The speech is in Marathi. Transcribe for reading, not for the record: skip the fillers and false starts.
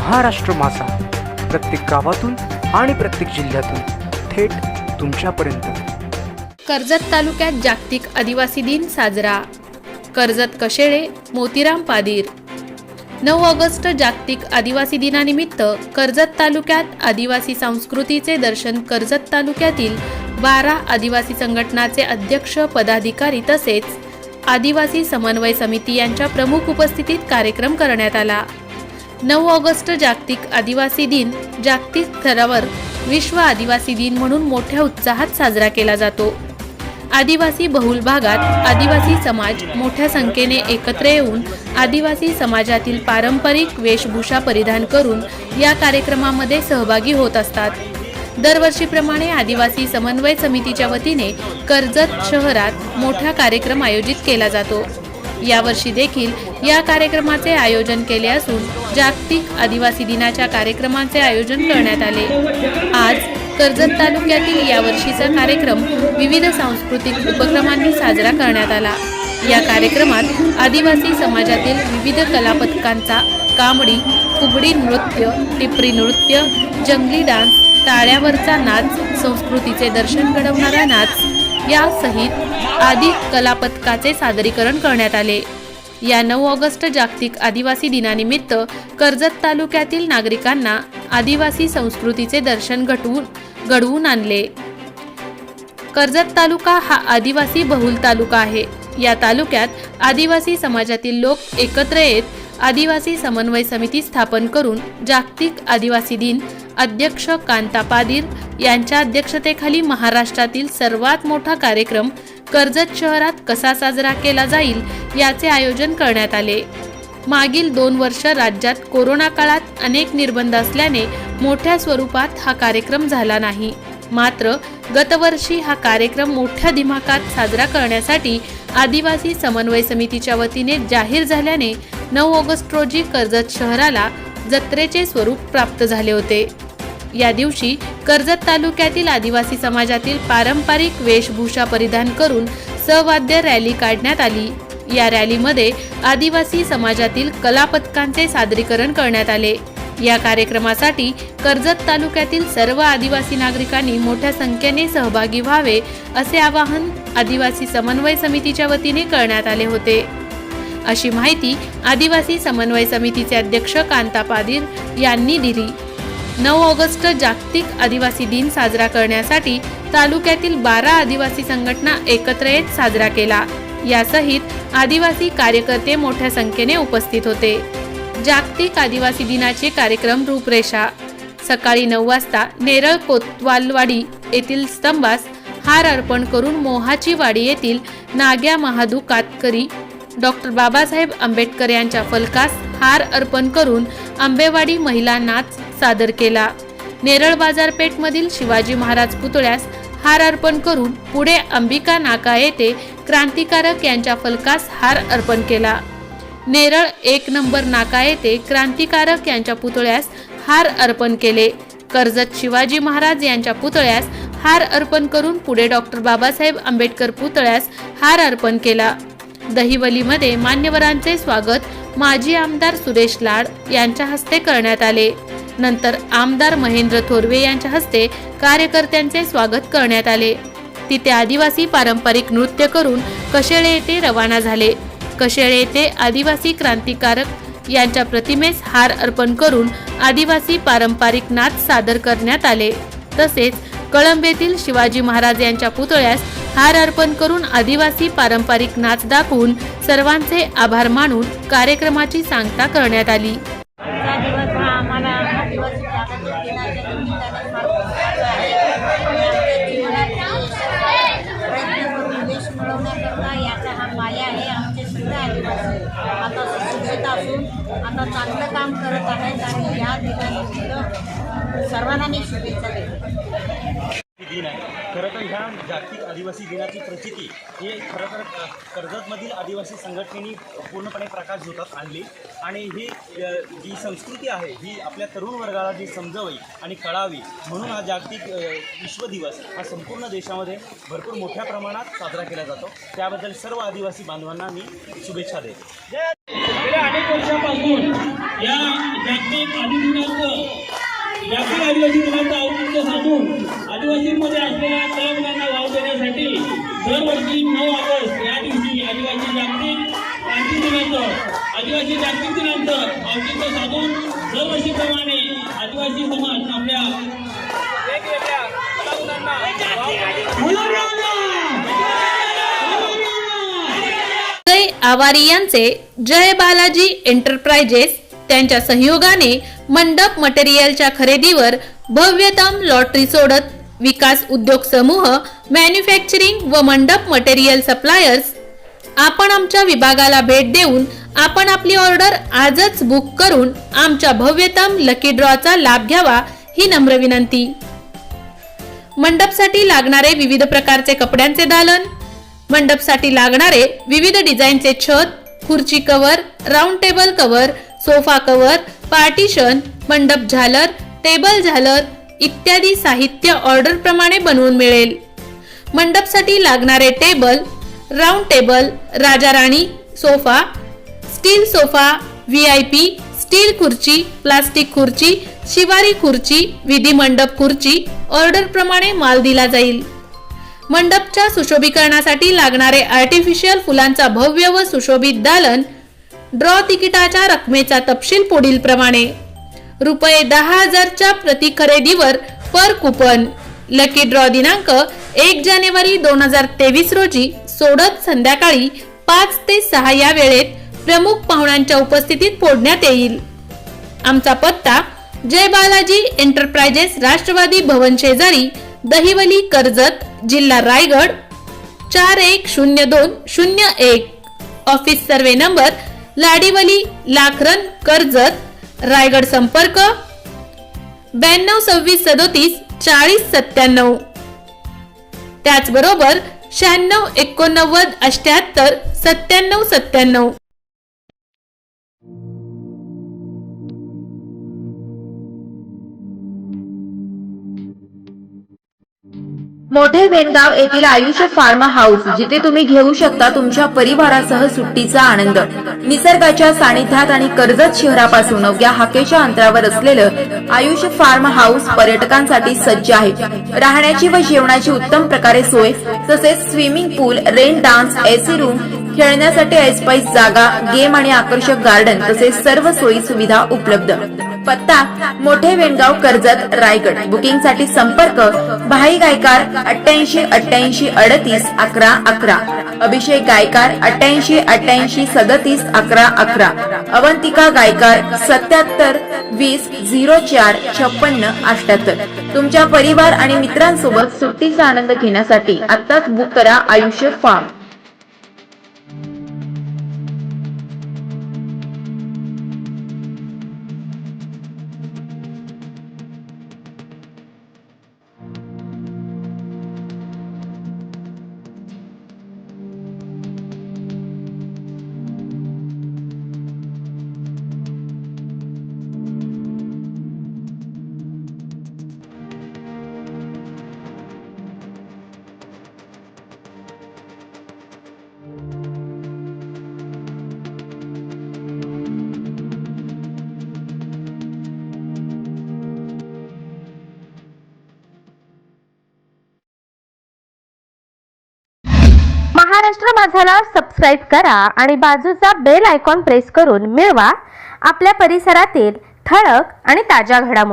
महाराष्ट्र मासा प्रत्येक गावातून आणि प्रत्येक जिल्ह्यातून थेट तुमच्यापर्यंत। कर्जत तालुक्यात जागतिक आदिवासी दिन साजरा। कर्जत कशेळे, मोतीराम पादीर। 9 ऑगस्ट जागतिक आदिवासी दिनानिमित्त कर्जत तालुक्यात आदिवासी संस्कृतीचे दर्शन कर्जत तालुक्यातील 12 आदिवासी संघटनाचे अध्यक्ष, पदाधिकारी तसेच आदिवासी समन्वय समिती यांच्या प्रमुख उपस्थितीत कार्यक्रम करण्यात आला। 9 ऑगस्ट जागतिक आदिवासी दिन जागतिक स्तरावर विश्व आदिवासी दिन म्हणून मोठ्या उत्साहात साजरा केला जातो। आदिवासी बहुल भागात आदिवासी समाज मोठ्या संख्येने एकत्र येऊन आदिवासी समाजातील पारंपरिक वेशभूषा परिधान करून या कार्यक्रमामध्ये सहभागी होत असतात। दरवर्षीप्रमाणे आदिवासी समन्वय समितीच्या वतीने कर्जत शहरात मोठा कार्यक्रम आयोजित केला जातो। यावर्षी देखील या कार्यक्रमाचे आयोजन केले असून जागतिक आदिवासी दिनाच्या कार्यक्रमाचे आयोजन करण्यात आले। आज कर्जत तालुक्यातील यावर्षीचा कार्यक्रम विविध सांस्कृतिक उपक्रमांनी साजरा करण्यात आला। या कार्यक्रमात आदिवासी समाजातील विविध कलापथकांचा कामडी, फुगडी नृत्य, टिपरी नृत्य, जंगली डान्स, टाळ्यावरचा नाच, संस्कृतीचे दर्शन घडवणारा नाच यासहित आदी कलापथकाचे सादरीकरण करण्यात आले। या 9 ऑगस्ट जागतिक आदिवासी दिनानिमित्त कर्जत तालुक्यातील नागरिकांना आदिवासी संस्कृतीचे दर्शन घडवून आणले। कर्जत तालुका हा आदिवासी बहुल तालुका आहे। या तालुक्यात आदिवासी समाजातील लोक एकत्र येत आदिवासी समन्वय समिती स्थापन करून जागतिक आदिवासी दिन अध्यक्ष कांता पादीर यांच्या अध्यक्षतेखाली महाराष्ट्रातील सर्वात मोठा कार्यक्रम कर्जत शहरात कसा साजरा केला जाईल याचे आयोजन करण्यात आले। मागील 2 वर्ष राज्यात कोरोना काळात अनेक निर्बंध असल्याने मोठ्या स्वरूपात हा कार्यक्रम झाला नाही। मात्र गतवर्षी हा कार्यक्रम मोठ्या दिमाखात साजरा करण्यासाठी आदिवासी समन्वय समितीच्या वतीने जाहीर झाल्याने 9 ऑगस्ट रोजी कर्जत शहराला जत्रेचे स्वरूप प्राप्त झाले होते। या दिवशी कर्जत तालुक्यातील आदिवासी समाजातील पारंपरिक वेशभूषा परिधान करून सवाद्य रॅली काढण्यात आली। या रॅलीमध्ये आदिवासी समाजातील कलापथकांचे सादरीकरण करण्यात आले। या कार्यक्रमासाठी कर्जत तालुक्यातील सर्व आदिवासी नागरिकांनी मोठ्या संख्येने सहभागी व्हावे असे आवाहन आदिवासी समन्वय समितीच्या वतीने करण्यात आले होते, अशी माहिती आदिवासी समन्वय समितीचे अध्यक्ष कांता पादीर यांनी दिली। 9 ऑगस्ट जागतिक आदिवासी दिन साजरा करण्यासाठी तालुक्यातील 12 आदिवासी संघटना एकत्र येत साजरा केला। यासहित आदिवासी कार्यकर्ते मोठ्या संख्येने उपस्थित होते। जागतिक आदिवासी दिनाचे कार्यक्रम रूपरेषा। सकाळी 9 वाजता नेरळ कोतवालवाडी येथील स्तंभास हार अर्पण करून मोहाची वाडी येथील नाग्या महादू कातकरी डॉक्टर बाबासाहेब आंबेडकर यांच्या फलकास हार अर्पण करून आंबेवाडी महिला नाच सादर केला। नेरळ बाजारपेठ मधील शिवाजी महाराज पुतळ्यास हार अर्पण करून पुढे अंबिका नाका येथे क्रांतिकारक यांच्या फलकास हार अर्पण केला। नेरळ 1 नंबर नाका येथे क्रांतिकारक यांच्या पुतळ्यास हार अर्पण केले। कर्जत शिवाजी महाराज यांच्या पुतळ्यास हार अर्पण करून पुढे डॉक्टर बाबासाहेब आंबेडकर पुतळ्यास हार अर्पण केला। दहिवलीमध्ये मान्यवरांचे स्वागत माजी आमदार सुरेश लाड यांच्या हस्ते करण्यात आले। नंतर आमदार महेंद्र थोरवे यांच्या हस्ते कार्यकर्त्यांचे स्वागत करण्यात आले। तिथे आदिवासी पारंपरिक नृत्य करून कशेळे येथे रवाना झाले। कशेळे येथे आदिवासी क्रांतिकारक यांच्या प्रतिमेस हार अर्पण करून आदिवासी पारंपरिक नाच सादर करण्यात आले। तसेच कळंब येथील शिवाजी महाराज यांच्या पुतळ्यास हार अर्पण करून आदिवासी पारंपरिक नाच दाखवून सर्वांचे आभार मानून कार्यक्रमाची सांगता करण्यात आली। आता चांगलं काम करत आहेत आणि या दिनानिमित्त सर्वांना मी शुभेच्छा देतो। दिन आहे। खरं तर ह्या जागतिक आदिवासी दिनाची प्रचिती हे खरं तर कर्जतमधील आदिवासी संघटनेनी पूर्णपणे प्रकाश झोतात आणली आणि ही जी संस्कृती आहे ही आपल्या तरुण वर्गाला जी समजावी आणि कळावी म्हणून हा जागतिक विश्व दिवस हा संपूर्ण देशामध्ये भरपूर मोठ्या प्रमाणात साजरा केला जातो। त्याबद्दल सर्व आदिवासी बांधवांना मी शुभेच्छा देतो। गेल्या अनेक वर्षांपासून या जागतिक आदिवासी दिनाचं औचित्य साधून आदिवासींमध्ये असलेल्या कलागुणांना वाव देण्यासाठी दरवर्षी 9 ऑगस्ट या दिवशी आदिवासी जागतिक क्रांती दिनाचं औचित्य साधून दरवर्षीप्रमाणे आदिवासी समाज आपल्या वेगवेगळ्या कलागुणांना जय आवारी यांचे जय बालाजी एंटरप्राइजेस त्यांच्या सहयोगाने मंडप मटेरियलच्या खरेदीवर भव्यतम लॉटरी सोडत विकास उद्योग समूह मॅन्युफॅक्चरिंग व मंडप मटेरियल सप्लायर्स आपण आमच्या विभागाला भेट देऊन आपण आपली ऑर्डर आजच बुक करून आमच्या भव्यतम लकी ड्रॉचा लाभ घ्यावा ही नम्र विनंती। मंडपसाठी लागणारे विविध प्रकारचे कपड्यांचे दालन, मंडपसाठी लागणारे विविध डिझाईनचे छत, खुर्ची cover, round table cover, sofa cover, partition, मंडप झालर, टेबल झालर इत्यादी साहित्य ऑर्डर प्रमाणे बनवून मिळेल। मंडपसाठी लागणारे टेबल, राऊंड टेबल, राजा राणी sofa, steel sofa, VIP, steel खुर्ची, प्लास्टिक खुर्ची, शिवारी खुर्ची, विधी मंडप खुर्ची ऑर्डर प्रमाणे माल दिला जाईल। मंडपच्या सुशोभीकरणासाठी लागणारे आर्टिफिशियल फुलांचा भव्य व सुशोभित दालन, ड्रॉ तिकिटाच्या रकमेचा तपशील पुढील प्रमाणे रुपये 10,000च्या प्रति खरेदीवर पर कुपन। लकी ड्रॉ दिनांक 1 जानेवारी 2023 रोजी सोडत संध्याकाळी 5 ते 6 या वेळेत प्रमुख पाहुण्यांच्या उपस्थितीत फोडण्यात येईल। आमचा पत्ता जय बालाजी एंटरप्राइजेस, राष्ट्रवादी भवन शेजारी, दहिवली, कर्जत, जिल्हा Raigad 410201। Office survey number Ladivali, Lakhran, Karjat, Raigad. संपर्क 92 26 37 40 97। त्याचबरोबर 96 89 78 97 97। मोठे वेणगाव येथील आयुष्य फार्म हाऊस, जिथे तुम्ही घेऊ शकता तुमच्या परिवारासह सुट्टीचा आनंद। निसर्गाच्या सानिध्यात आणि कर्जत शहरापासून अवघ्या हाकेच्या अंतरावर असलेलं आयुष्य फार्म हाऊस पर्यटकांसाठी सज्ज आहे। राहण्याची व जेवणाची उत्तम प्रकारे सोय, तसेच स्विमिंग पूल, रेन डान्स, AC रूम, खेळण्यासाठी ऐसपैस जागा, गेम आणि आकर्षक गार्डन तसेच सर्व सोयी सुविधा उपलब्ध। पत्ता मोठे वेणगाव, कर्जत, रायगड। बुकिंग साठी संपर्क भाई गायकार 88 88 38 11 11, अभिषेक गायकार 88 88 37 11 11, अवंतिका गायकार 77 20 04 56 78। तुमच्या परिवार आणि मित्रांसोबत सुट्टीचा आनंद घेण्यासाठी आत्ताच बुक करा आयुष्य फार्म। महाराष्ट्र माझाला सबस्क्राईब करा आणि बाजूचा बेल आयकॉन प्रेस करून मिळवा आपल्या परिसरातील ठळक आणि ताज्या घडामोडी।